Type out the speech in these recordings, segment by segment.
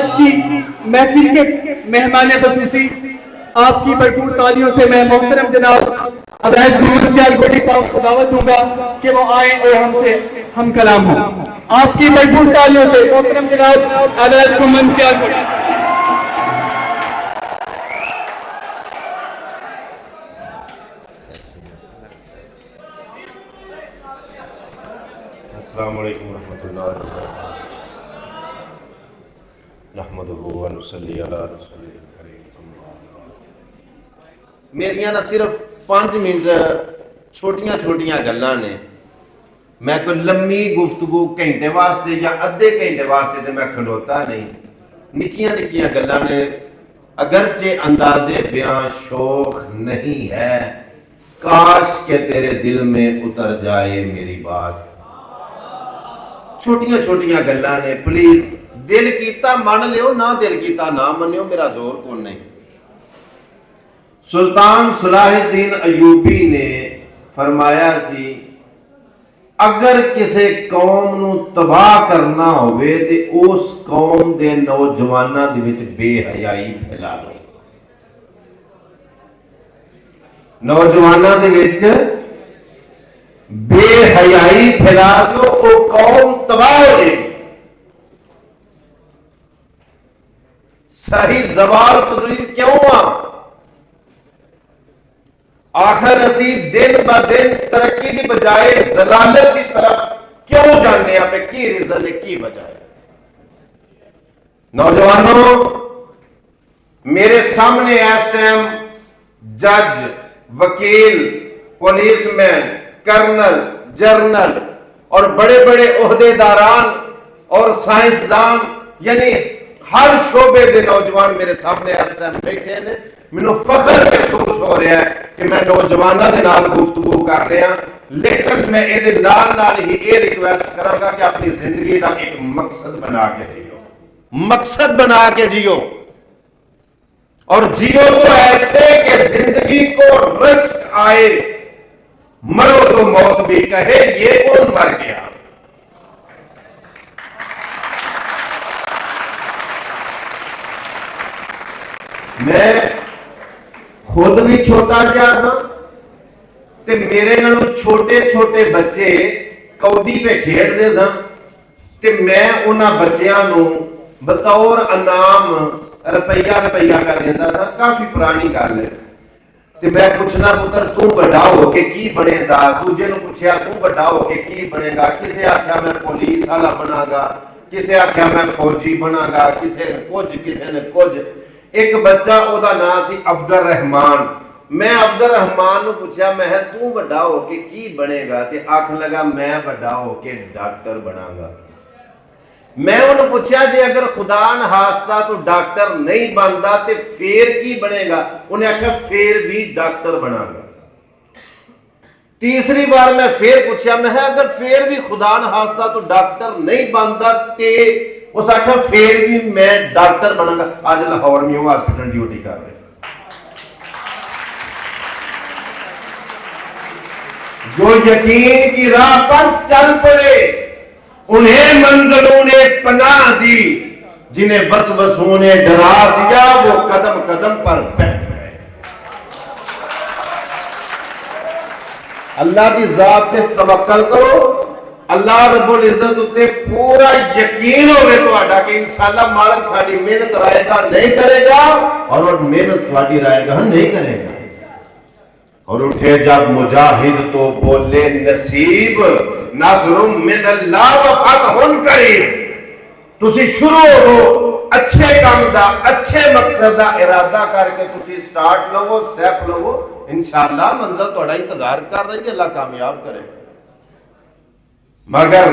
आज की महफिल के मेहमान खसूसी आपकी भरपूर तालियों से मैं मोहतरम जनाब अवैध गोटी साहब को दावत दूंगा कि वो आए और हमसे हम कलाम हो। आपकी भरपूर तालियों से मोहतरम जनाब अवैध गोटी। अस्सलामु अलैकुम रहमतुल्लाहि व बरकातुहू। नहमदुहु व नुसल्ली अला रसूलिल करीम। मेरियां ना सिर्फ 5 मिनट छोटियां छोटियां गल्लां ने। मैं कोई लम्मी गुफ्तगू घंटे वास्ते या अद्धे घंटे वास्ते तो मैं खलोता नहीं। निक्कियां निक्कियां गल्लां ने, अगरचे अंदाजे बयां शौक नहीं है। काश के तेरे दिल में उतर जाए मेरी बात। छोटियां छोटियां गल्लां ने, प्लीज दिल कीता मन लियो, ना दिल कीता ना मनियो, मेरा जोर कौन नहीं। सुल्तान सलाहुद्दीन अयूबी ने फरमाया सी, अगर किसी कौम नू तबाह करना होवे ते उस कौम दे नौजवानां दे विच बेहयाई फैला लो। नौजवानां दे विच बेहयाई फैला दो, वो कौम तबाह हो जाएगी। सही जवाल पजूर क्यों आ? आखिर असी दिन ब दिन तरक्की की बजाय जलालत की तरफ क्यों जाने पे? की रीजन है, की वजह है? नौजवानों, मेरे सामने इस टाइम जज, वकील, पुलिसमैन, कर्नल, जर्नल और बड़े बड़े ओहदेदारान और साइंसदान, यानी हर शोबे के नौजवान मेरे सामने इस टाइम बैठे ने। मैनू फख्र महसूस हो रहा है कि मैं नौजवानों के नाल गुफ्तगू कर रहा, लेकिन मैं ये नाल नाल ही ये रिक्वेस्ट करांगा कि अपनी जिंदगी का एक मकसद बना के जियो। मकसद बना के जियो, और जियो तो ऐसे कि जिंदगी को रिस्क आए, मरो तो मौत भी कहे ये कौन मर गया। मैं खुद भी छोटा क्या था, ते मेरे नालों छोटे छोटे बच्चे कौडी पे खेडते सन, ते मैं उन्हां बच्चियां नू बतौर इनाम रुपया रुपया का देता सा। काफी पुरानी गल है। ते मैं पूछना, पुत्र तू बड़ा हो के की बनेगा? दूजे ने पूछा, तू बड़ा हो के की बनेगा? किसे आख्या मैं पुलिस वाला बनागा, किसे आख्या मैं फौजी बनागा, किसे ने कुछ, किसे ने कुछ। एक बच्चा ओदा नाम सी अब्दुल रहमान। मैं अब्दुल रहमान नू पूछा, मैं तू बड़ा हो के की बनेगा? ते आखन लगा, मैं बड़ा हो के डॉक्टर बनागा। मैं उन्हें पूछा, जे अगर खुदा न हास्ता तो डॉक्टर नहीं बनता तो फिर की बनेगा? उन्हें आख्या, फिर भी डॉक्टर बनागा। तीसरी बार मैं फिर पूछा, मैं अगर फिर भी खुदा न हास्ता तो डॉक्टर नहीं बनता ते उस आख्या, फिर भी मैं डॉक्टर बनागा। आज लाहौर में हॉस्पिटल ड्यूटी कर रहे। जो यकीन की राह पर चल पड़े उन्हें मंजिलों ने पनाह दी, जिन्हें वसवसों ने डरा दिया वो कदम कदम पर बैठ गए। अल्लाह की जात पे तवक्कल करो, अल्लाह रब्बुल इज्जत उत्ते पूरा यकीन होवे तुहाडा कि इंशाअल्लाह मालिक साडी मेहनत रायगा नहीं करेगा और मेहनत तुहाडी रायगा नहीं करेगा। और उठे जब मुजाहिद तो बोले नसीब, नसरुम मिनल्लाह व फतहुन करीब। तुसी शुरू हो अच्छे काम दा, अच्छे मकसद दा इरादा करके तुसी स्टार्ट लवो, स्टेप लवो, इंशाअल्लाह मंजिल तुहाडा इंतजार कर रही है, अल्लाह कामयाब करेगा। मगर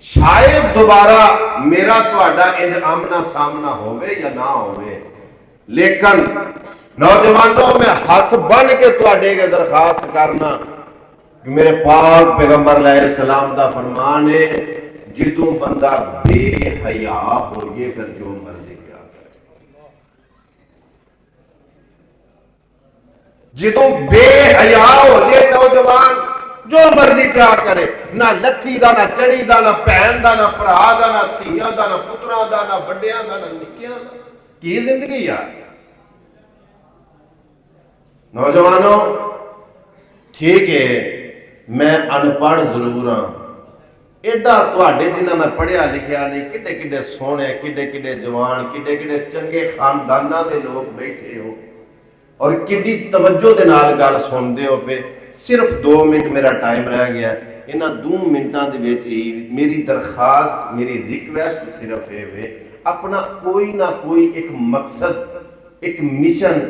शायद दोबारा मेरा तुहाडा इंज आमना सामना होवे या ना होवे, लेकिन नौजवानों में हाथ बन के तुहाडे के दरखास्त करना कि मेरे पाक पैगंबर अलैहिस्सलाम दा फरमान है, जितों बंदा बेहया हो गए फिर जो मर्जी क्या करे। जितों बेहया हो जाए नौजवान, जो मर्जी पिया करे, ना लत्थी दा, ना चढ़ी दा, ना भैन दा, ना भरा दा, ना धीआं दा, ना पुत्रा दा, ना वड्डियां दा, ना निक्कियां दा। की जिंदगी यार। नौजवानों, ठीक है मैं अनपढ़ जरूर हाँ, एडा तुहाडे जिन्ना मैं पढ़िया लिखिया नहीं, किड्डे किड्डे सोहने, किड्डे किड्डे जवान, किड्डे किड्डे चंगे खानदाना दे लोग बैठे हो और किड्डी तवज्जो दे नाल गल सुनदे हो पे। सिर्फ 2 मिनट मेरा टाइम रह गया, इन्हां 2 मिनटां दे विच ही मेरी दरखास्त, मेरी रिक्वेस्ट सिर्फ ये वे, अपना कोई ना कोई एक मकसद, एक मिशन,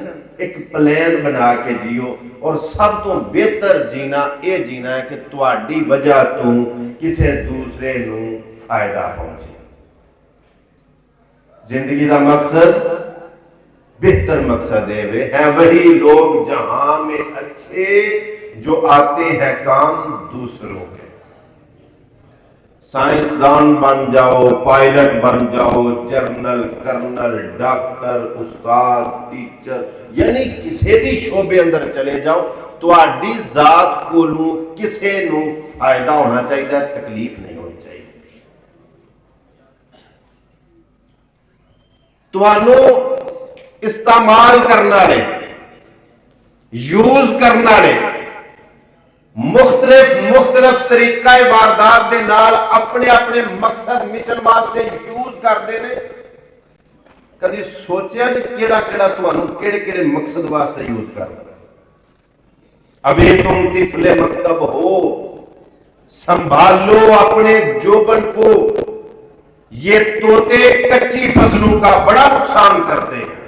एक प्लान बना के जियो। और सब तो बेहतर जीना ये जीना है कि तुहाडी वजह तो किसी दूसरे नू फायदा पहुंचे। जिंदगी का मकसद, बेहतर मकसद है वही लोग जहां में अच्छे जो आते हैं काम दूसरों के। साइंसदान बन जाओ, पायलट बन जाओ, जर्नल, कर्नल, डॉक्टर, उस्ताद, टीचर, यानी किसी भी शोबे अंदर चले जाओ, तुहाडी जात कोलों किसी नू फायदा होना चाहिए, तकलीफ नहीं होनी चाहिए। तुहानू इस्तेमाल करने वाले, यूज करने वाले मुख्तलिफ तरीका वारदात दे नाल अपने अपने मकसद, मिशन वास्ते यूज करते हैं। कभी सोचा जी केड़ा केड़ा तुहानू केड़े केड़े मकसद वास्ते यूज करना। अभी तुम तिफले मकतब हो, संभालो अपने जोबन को, ये तोते कच्ची फसलों का बड़ा नुकसान करते हैं।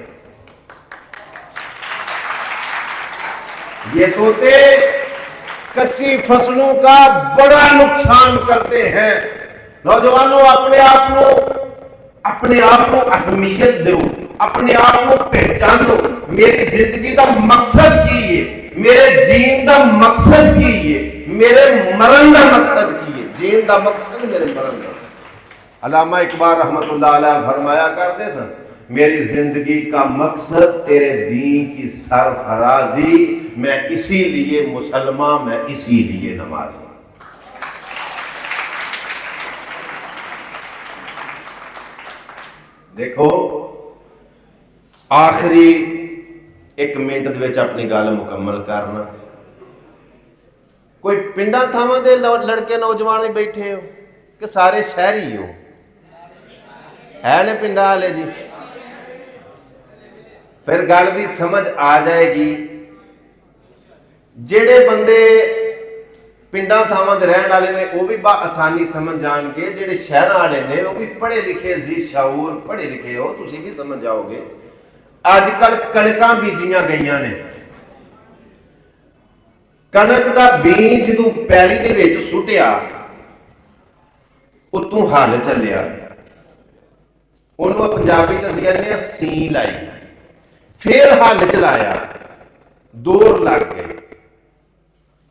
ये तोते कच्ची फसलों का बड़ा नुकसान करते हैं। नौजवानों, अपने आप को अहमियत दो, अपने आप को पहचानो। मेरी जिंदगी का मकसद की है, मेरे जीन का मकसद की है, मेरे मरण का मकसद की है। जीन का मकसद मेरे मरण का। अल्लामा इकबाल रहमतुल्लाह अलैह फरमाया करते सन, मेरी जिंदगी का मकसद तेरे दीन की सरफराजी, मैं इसीलिए मुसलमान, मैं इसीलिए नमाजी। देखो, आखिरी 1 मिनट दे विच अपनी गल मुकम्मल करना। कोई पिंडा थावां दे लड़के नौजवान बैठे हो कि सारे शहरी हो? है ने पिंडा वाले जी? फिर गल की समझ आ जाएगी। जेड़े बंदे पिंडा थावां दे रहन वाले ने वो भी आसानी समझ जाएंगे, जेड़े शहर वाले ने वो भी पढ़े लिखे, जी शाऊर पढ़े लिखे हो, तुसी भी समझ जाओगे। अजकल कणकां बीजियां गईयां ने, कणक का बीज जदों पैली दे विच सुटिया, उत्तों हल चलिया, उन्होंने पंजाबी च कहते सी लाई, फिर हल चलाया, दौर लग गए,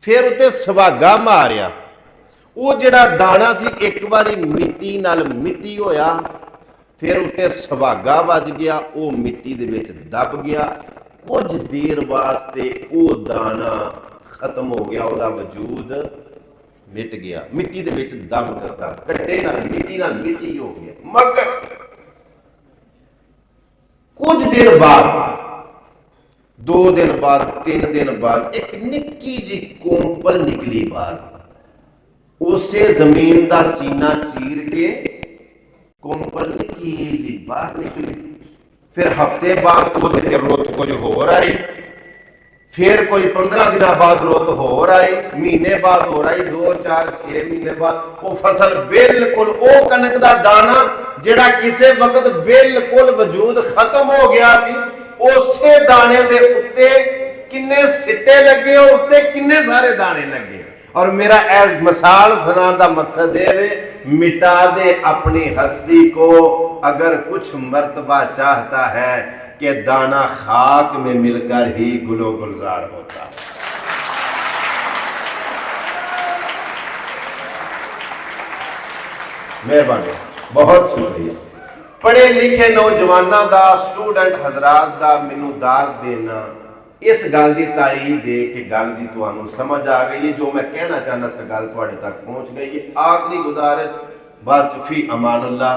फिर उत्ते सुहागा मारिया, वो जिहड़ा दाना सी एक बारी मिट्टी नाल मिट्टी होया, फिर उत्ते सुहागा वज गया, वो मिट्टी दे विच दब गया। कुछ देर वास्ते वो दाना खत्म हो गया, उसका वजूद मिट गया, मिट्टी दे विच दब करता, कट्टे नाल मिट्टी हो गया। मगर कुछ दिन बाद, 2 दिन बाद, 3 दिन बाद एक निक्की जी कोंपल निकली बाहर, उसे जमीन का सीना चीर के कोंपल निक्की जी बाहर निकली। फिर हफ्ते बाद रुत कुछ होर आई, फिर कोई 15 दिन बाद रुत होर आई, महीने बाद हो आई, 2, 4, 6 महीने बाद वो फसल बिल्कुल वो कनक का दाना जिहड़ा किसी वक्त बिल्कुल वजूद खत्म हो गया सी, उसे दाने दे उत्ते किन्ने सिट्टे लगे, उत्ते किन्ने सारे दाने लगे। और मेरा ऐस मिसाल सुनाने का मकसद है, मिटा दे अपनी हस्ती को अगर कुछ मर्तबा चाहता है कि दाना खाक में मिलकर ही गुलो गुलजार होता है। मेहरबानी, बहुत शुक्रिया। पढ़े लिखे नौजवानों का, स्टूडेंट हजरात का मैनू दाद देना इस गल की ताईद दे के गल की तुहानू समझ आ गई है। जो मैं कहना चाहना सा गल तुहाडे तक पहुँच गई है। आखिरी गुजारिश बाद फी अमानुल्लाह।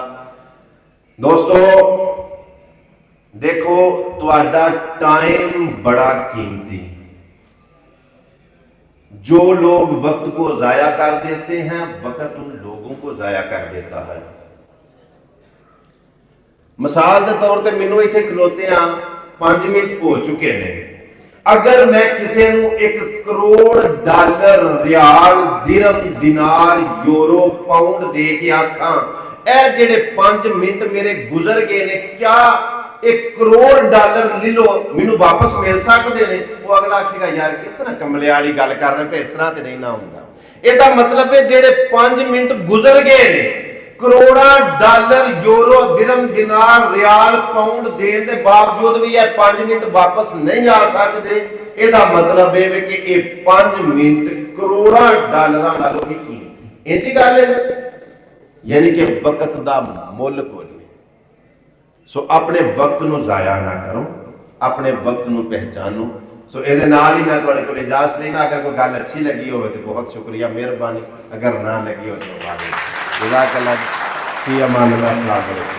दोस्तों देखो, तुहाडा टाइम बड़ा कीमती। जो लोग वक्त को जाया कर देते हैं, वक्त उन लोगों को जाया कर देता है। मिसाल के तौर पर मैनू इत्थे खलोतियां 5 मिनट हो चुके हैं। अगर मैं किसी को 1 करोड़ डॉलर, रियाल, दिरहम, दिनार, यूरो, पाउंड दे के आखा ए जेडे 5 मिनट मेरे गुजर गए ने, क्या 1 करोड़ डॉलर ले लो, मैनू वापस मिल सकते हैं? वो अगला आखेगा यार किस तरह कमले वाली गल कर रहे पे, इस तरह तो नहीं ना होंदा। ਇਹਦਾ मतलब है जेडे 5 मिनट गुजर गए ने, करोड़ा डॉलर, यूरो, दिरहम, दिनार, रियाल, पाउंड देने के बावजूद भी यह 5 मिनट वापस नहीं आ सकते। ਇਹਦਾ मतलब है कि ये 5 मिनट करोड़ा डॉलर नालों भी कीमती। इंज गल है, यानी कि वक्त का मुल कोई नहीं। सो अपने वक्त को जाया ना करो, अपने वक्त को पहचानो। सो ये नाल ही मैं तुहाडे कोल इजाजत लेना। अगर कोई गल अच्छी लगी हो तो बहुत शुक्रिया, मेहरबानी। अगर ना लगी हो तो जज़ाकल्लाह फी अमानिल्लाह। अस्सलाम वालेकुम।